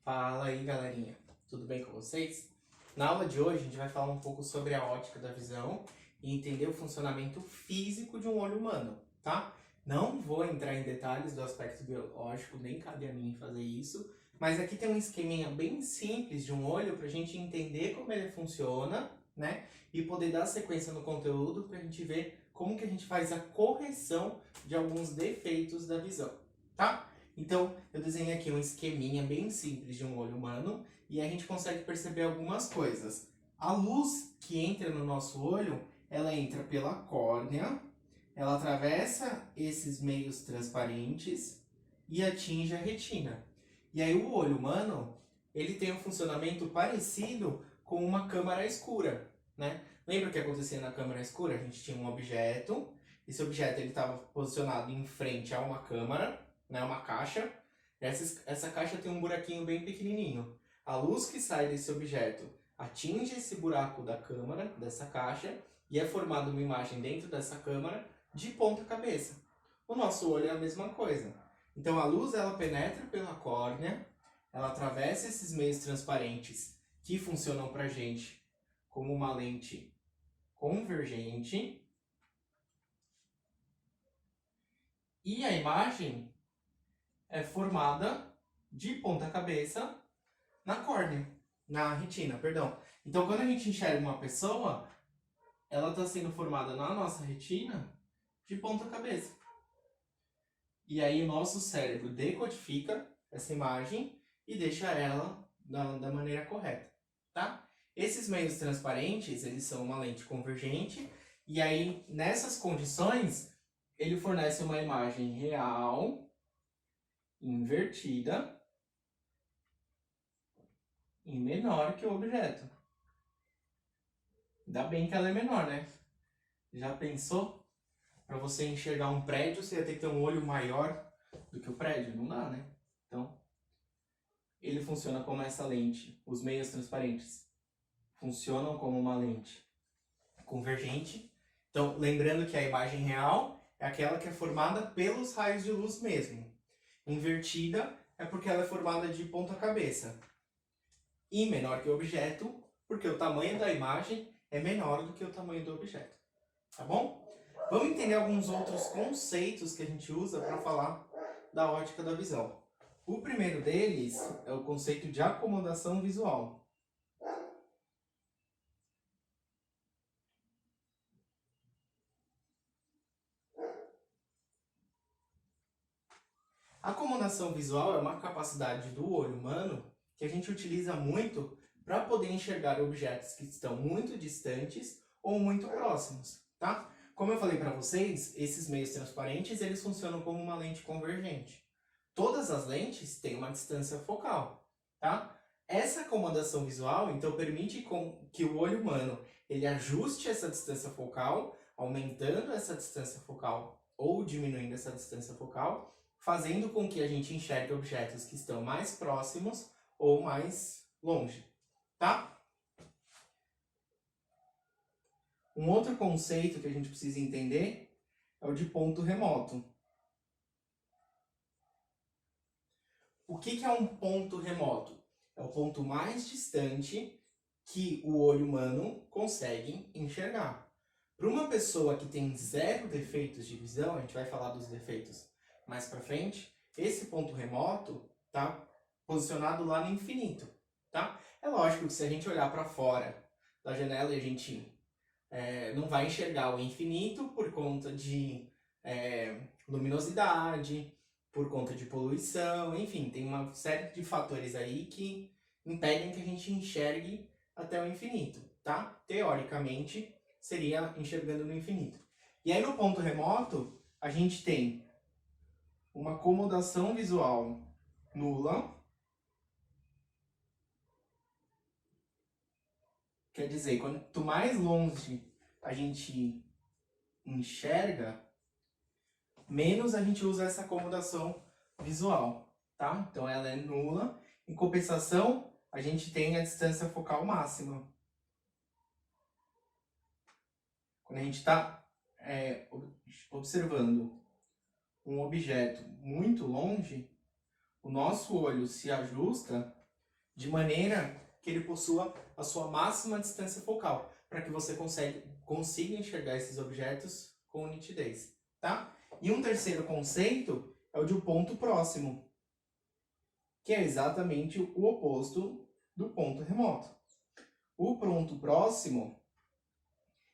Fala aí, galerinha. Tudo bem com vocês? Na aula de hoje, a gente vai falar um pouco sobre a ótica da visão e entender o funcionamento físico de um olho humano, tá? Não vou entrar em detalhes do aspecto biológico, nem cabe a mim fazer isso, mas aqui tem um esqueminha bem simples de um olho para a gente entender como ele funciona, né? E poder dar sequência no conteúdo para a gente ver como que a gente faz a correção de alguns defeitos da visão, tá? Então, eu desenhei aqui um esqueminha bem simples de um olho humano e a gente consegue perceber algumas coisas. A luz que entra no nosso olho, ela entra pela córnea, ela atravessa esses meios transparentes e atinge a retina. E aí o olho humano, ele tem um funcionamento parecido com uma câmara escura, né? Lembra o que acontecia na câmara escura? A gente tinha um objeto, esse objeto ele estava posicionado em frente a uma câmara, né, uma caixa. Essa caixa tem um buraquinho bem pequenininho. A luz que sai desse objeto atinge esse buraco da câmara, dessa caixa, e é formada uma imagem dentro dessa câmara de ponta cabeça. O nosso olho é a mesma coisa. Então a luz ela penetra pela córnea, ela atravessa esses meios transparentes que funcionam para a gente como uma lente convergente, e a imagem é formada de ponta cabeça na córnea, na retina, perdão. Então, quando a gente enxerga uma pessoa, ela está sendo formada na nossa retina de ponta cabeça. E aí o nosso cérebro decodifica essa imagem e deixa ela da maneira correta, tá? Esses meios transparentes, eles são uma lente convergente, e aí nessas condições, ele fornece uma imagem real, invertida, e menor que o objeto. Ainda bem que ela é menor, né? Já pensou? Para você enxergar um prédio, você ia ter que ter um olho maior do que o prédio? Não dá, né? Então, ele funciona como essa lente. Os meios transparentes funcionam como uma lente convergente. Então, lembrando que a imagem real é aquela que é formada pelos raios de luz mesmo. Invertida é porque ela é formada de ponta cabeça. E menor que o objeto, porque o tamanho da imagem é menor do que o tamanho do objeto. Tá bom? Vamos entender alguns outros conceitos que a gente usa para falar da ótica da visão. O primeiro deles é o conceito de acomodação visual. A acomodação visual é uma capacidade do olho humano que a gente utiliza muito para poder enxergar objetos que estão muito distantes ou muito próximos, tá? Como eu falei para vocês, esses meios transparentes eles funcionam como uma lente convergente. Todas as lentes têm uma distância focal, tá? Essa acomodação visual, então, permite que o olho humano ele ajuste essa distância focal, aumentando essa distância focal ou diminuindo essa distância focal, fazendo com que a gente enxergue objetos que estão mais próximos ou mais longe, tá? Um outro conceito que a gente precisa entender é o de ponto remoto. O que é um ponto remoto? É o ponto mais distante que o olho humano consegue enxergar. Para uma pessoa que tem 0 defeitos de visão, a gente vai falar dos defeitos mais para frente, esse ponto remoto está posicionado lá no infinito, tá? É lógico que se a gente olhar para fora da janela e a gente não vai enxergar o infinito por conta de luminosidade, por conta de poluição, enfim, tem uma série de fatores aí que impedem que a gente enxergue até o infinito, tá? Teoricamente, seria enxergando no infinito. E aí no ponto remoto, a gente tem uma acomodação visual nula. Quer dizer, quanto mais longe a gente enxerga, menos a gente usa essa acomodação visual, tá? Então ela é nula. Em compensação, a gente tem a distância focal máxima. Quando a gente está observando um objeto muito longe, o nosso olho se ajusta de maneira que ele possua a sua máxima distância focal, para que você consiga enxergar esses objetos com nitidez, tá? E um terceiro conceito é o de um ponto próximo, que é exatamente o oposto do ponto remoto. O ponto próximo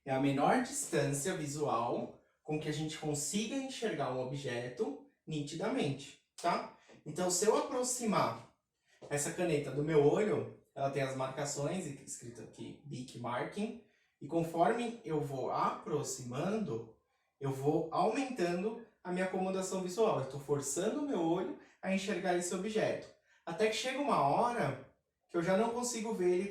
é a menor distância visual com que a gente consiga enxergar um objeto nitidamente, tá? Então, se eu aproximar essa caneta do meu olho, ela tem as marcações, escrito aqui, Bic Marking, e conforme eu vou aproximando, eu vou aumentando a minha acomodação visual. Eu estou forçando o meu olho a enxergar esse objeto. Até que chega uma hora que eu já não consigo ver ele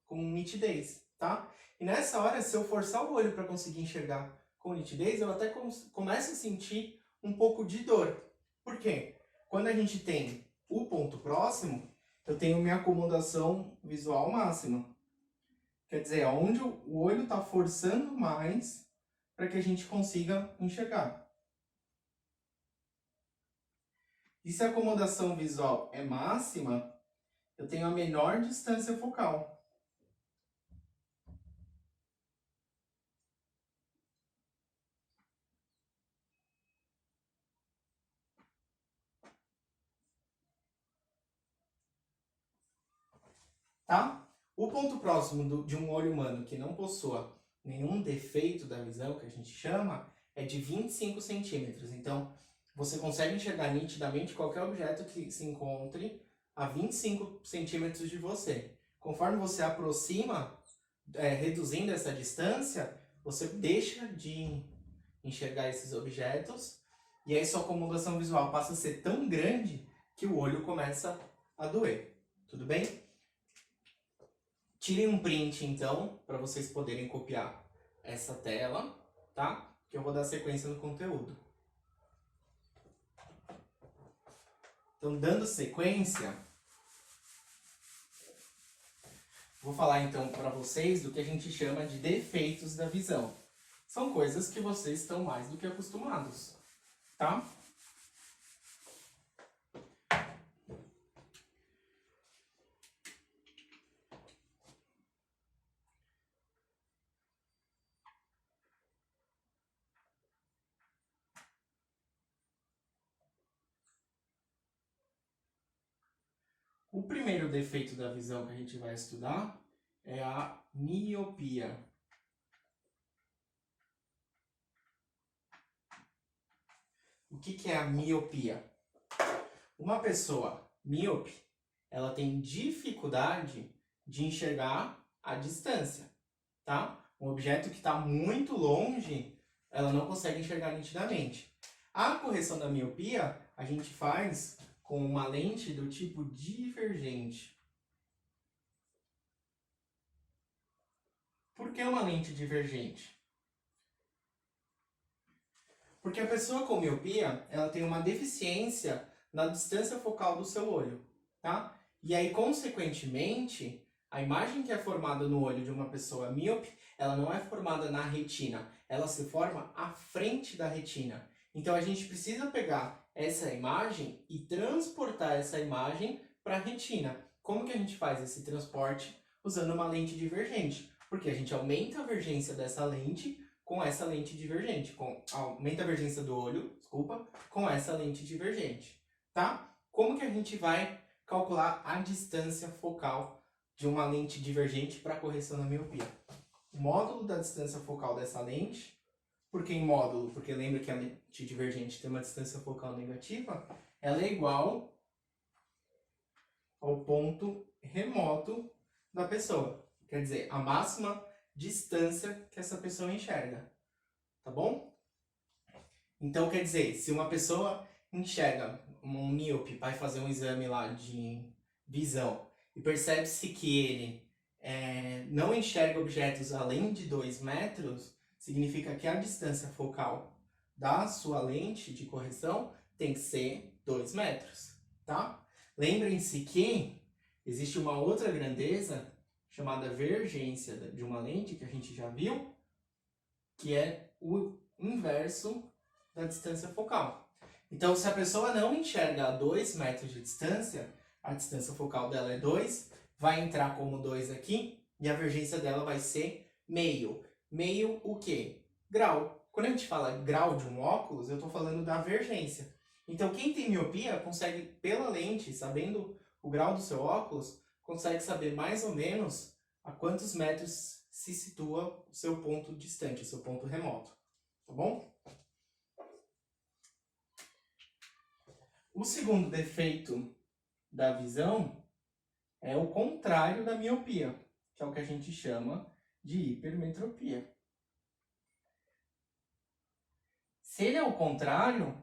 com nitidez, tá? E nessa hora, se eu forçar o olho para conseguir enxergar com nitidez, eu até começo a sentir um pouco de dor. Por quê? Quando a gente tem o ponto próximo, eu tenho minha acomodação visual máxima. Quer dizer, onde o olho está forçando mais para que a gente consiga enxergar. E se a acomodação visual é máxima, eu tenho a menor distância focal. Tá? O ponto próximo de um olho humano que não possua nenhum defeito da visão, que a gente chama, é de 25 centímetros. Então, você consegue enxergar nitidamente qualquer objeto que se encontre a 25 centímetros de você. Conforme você aproxima, reduzindo essa distância, você deixa de enxergar esses objetos e aí sua acomodação visual passa a ser tão grande que o olho começa a doer. Tudo bem? Tirem um print, então, para vocês poderem copiar essa tela, tá? Que eu vou dar sequência no conteúdo. Então, dando sequência, vou falar, então, para vocês do que a gente chama de defeitos da visão. São coisas que vocês estão mais do que acostumados, tá? O primeiro defeito da visão que a gente vai estudar é a miopia. O que é a miopia? Uma pessoa míope, ela tem dificuldade de enxergar a distância, tá? Um objeto que está muito longe, ela não consegue enxergar nitidamente. A correção da miopia a gente faz com uma lente do tipo divergente. Por que uma lente divergente? Porque a pessoa com miopia, ela tem uma deficiência na distância focal do seu olho, tá? E aí, consequentemente, a imagem que é formada no olho de uma pessoa míope, ela não é formada na retina, ela se forma à frente da retina. Então, a gente precisa pegar essa imagem e transportar essa imagem para a retina. Como que a gente faz esse transporte? Usando uma lente divergente, porque a gente aumenta a divergência dessa lente com essa lente divergente, aumenta a divergência do olho, desculpa, com essa lente divergente, tá? Como que a gente vai calcular a distância focal de uma lente divergente para correção da miopia? O módulo da distância focal dessa lente, por que em módulo? Porque lembra que a lente divergente tem uma distância focal negativa, ela é igual ao ponto remoto da pessoa. Quer dizer, a máxima distância que essa pessoa enxerga, tá bom? Então, quer dizer, se uma pessoa enxerga, um míope, vai fazer um exame lá de visão e percebe-se que ele não enxerga objetos além de 2 metros, significa que a distância focal da sua lente de correção tem que ser 2 metros, tá? Lembrem-se que existe uma outra grandeza chamada vergência de uma lente, que a gente já viu, que é o inverso da distância focal. Então, se a pessoa não enxerga a 2 metros de distância, A distância focal dela é 2, vai entrar como 2 aqui, e a divergência dela vai ser meio. Meio o quê? Grau. Quando a gente fala grau de um óculos, eu estou falando da divergência. Então, quem tem miopia consegue, pela lente, sabendo o grau do seu óculos, consegue saber mais ou menos a quantos metros se situa o seu ponto distante, o seu ponto remoto. Tá bom? O segundo defeito da visão é o contrário da miopia, que é o que a gente chama de hipermetropia. Se ele é o contrário,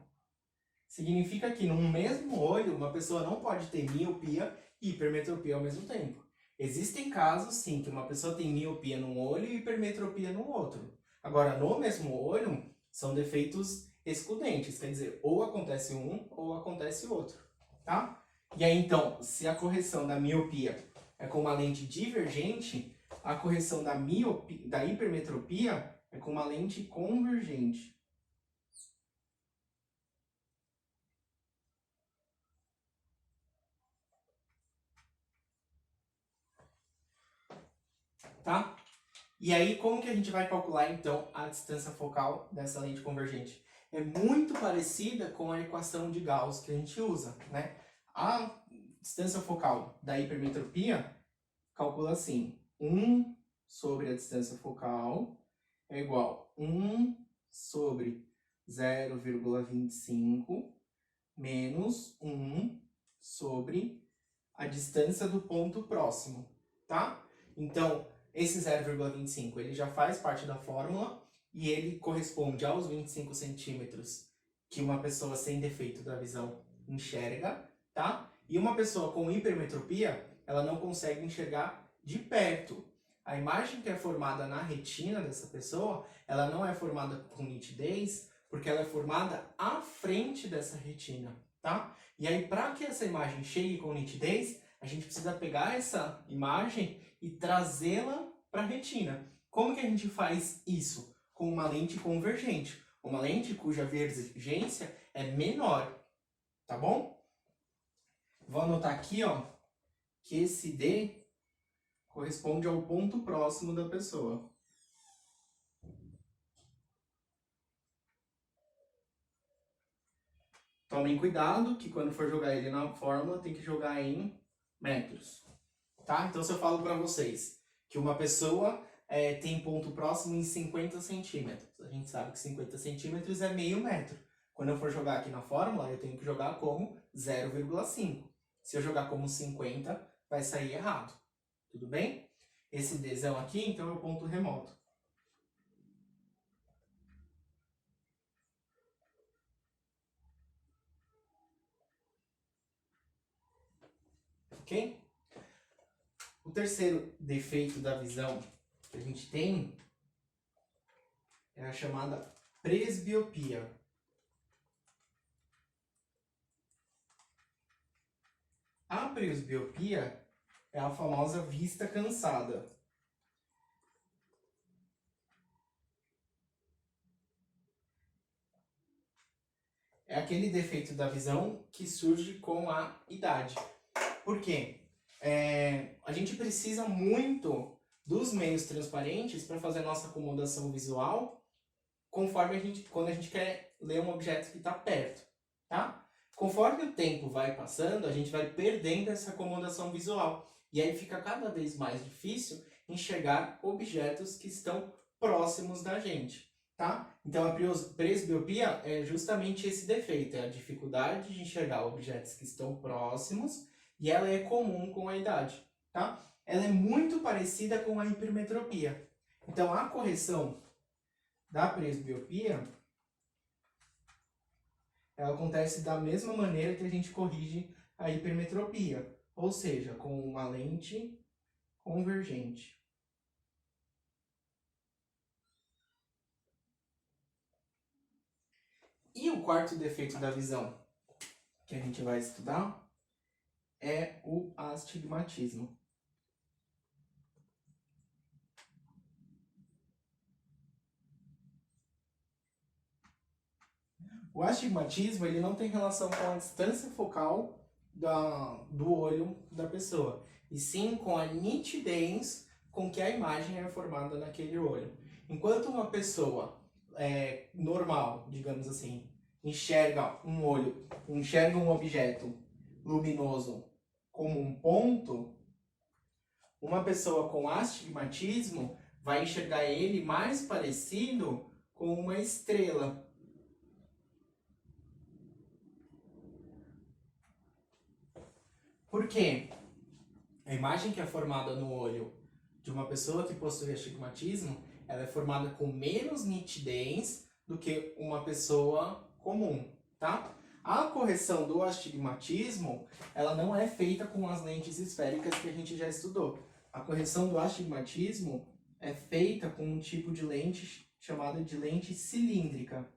significa que num mesmo olho uma pessoa não pode ter miopia e hipermetropia ao mesmo tempo. Existem casos, sim, que uma pessoa tem miopia num olho e hipermetropia no outro. Agora, no mesmo olho, são defeitos excludentes, quer dizer, ou acontece um ou acontece outro, tá? E aí, então, se a correção da miopia é com uma lente divergente, a correção da hipermetropia é com uma lente convergente. Tá? E aí, como que a gente vai calcular, então, a distância focal dessa lente convergente? É muito parecida com a equação de Gauss que a gente usa, né? A distância focal da hipermetropia calcula assim: 1 sobre a distância focal é igual a 1 sobre 0,25 menos 1 sobre a distância do ponto próximo, tá? Então, esse 0,25 ele já faz parte da fórmula e ele corresponde aos 25 centímetros que uma pessoa sem defeito da visão enxerga, tá? E uma pessoa com hipermetropia, ela não consegue enxergar de perto. A imagem que é formada na retina dessa pessoa, ela não é formada com nitidez, porque ela é formada à frente dessa retina, tá? E aí, para que essa imagem chegue com nitidez, a gente precisa pegar essa imagem e trazê-la para a retina. Como que a gente faz isso? Com uma lente convergente. Uma lente cuja divergência é menor, tá bom? Vou anotar aqui, ó, que esse D corresponde ao ponto próximo da pessoa. Tomem cuidado que quando for jogar ele na fórmula, tem que jogar em metros, tá? Então, se eu falo para vocês que uma pessoa tem ponto próximo em 50 centímetros, a gente sabe que 50 centímetros é meio metro. Quando eu for jogar aqui na fórmula, eu tenho que jogar como 0,5. Se eu jogar como 50, vai sair errado. Tudo bem? Esse Dzão aqui, então, é o ponto remoto. Ok? O terceiro defeito da visão que a gente tem é a chamada presbiopia. A presbiopia é a famosa vista cansada. É aquele defeito da visão que surge com a idade. Por quê? A gente precisa muito dos meios transparentes para fazer a nossa acomodação visual quando a gente quer ler um objeto que está perto, tá? Conforme o tempo vai passando, a gente vai perdendo essa acomodação visual. E aí fica cada vez mais difícil enxergar objetos que estão próximos da gente, tá? Então a presbiopia é justamente esse defeito, é a dificuldade de enxergar objetos que estão próximos e ela é comum com a idade, tá? Ela é muito parecida com a hipermetropia. Então a correção da presbiopia ela acontece da mesma maneira que a gente corrige a hipermetropia, ou seja, com uma lente convergente. E o quarto defeito da visão que a gente vai estudar é o astigmatismo. O astigmatismo ele não tem relação com a distância focal do olho da pessoa, e sim com a nitidez com que a imagem é formada naquele olho. Enquanto uma pessoa normal, digamos assim, enxerga um objeto luminoso como um ponto, uma pessoa com astigmatismo vai enxergar ele mais parecido com uma estrela. Por quê? A imagem que é formada no olho de uma pessoa que possui astigmatismo, ela é formada com menos nitidez do que uma pessoa comum, tá? A correção do astigmatismo, ela não é feita com as lentes esféricas que a gente já estudou. A correção do astigmatismo é feita com um tipo de lente chamada de lente cilíndrica.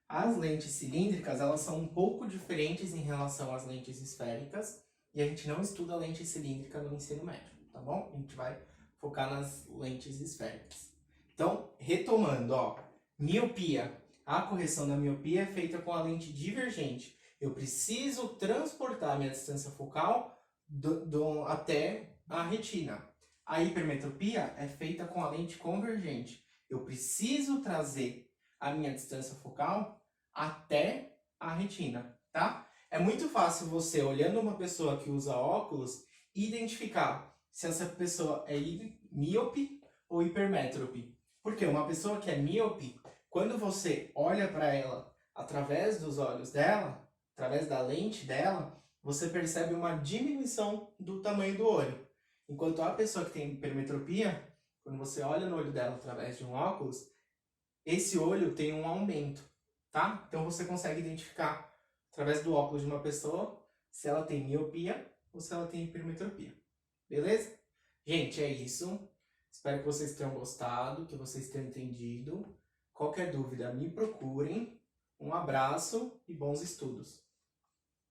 As lentes cilíndricas, elas são um pouco diferentes em relação às lentes esféricas, e a gente não estuda a lente cilíndrica no ensino médio, tá bom? A gente vai focar nas lentes esféricas. Então, retomando, ó, miopia. A correção da miopia é feita com a lente divergente. Eu preciso transportar a minha distância focal até a retina. A hipermetropia é feita com a lente convergente. Eu preciso trazer a minha distância focal até a retina, tá? É muito fácil você, olhando uma pessoa que usa óculos, identificar se essa pessoa é míope ou hipermétrope. Porque uma pessoa que é míope, quando você olha para ela através dos olhos dela, através da lente dela, você percebe uma diminuição do tamanho do olho. Enquanto a pessoa que tem hipermetropia, quando você olha no olho dela através de um óculos, esse olho tem um aumento, tá? Então você consegue identificar através do óculos de uma pessoa se ela tem miopia ou se ela tem hipermetropia. Beleza? Gente, é isso. Espero que vocês tenham gostado, que vocês tenham entendido. Qualquer dúvida, me procurem. Um abraço e bons estudos.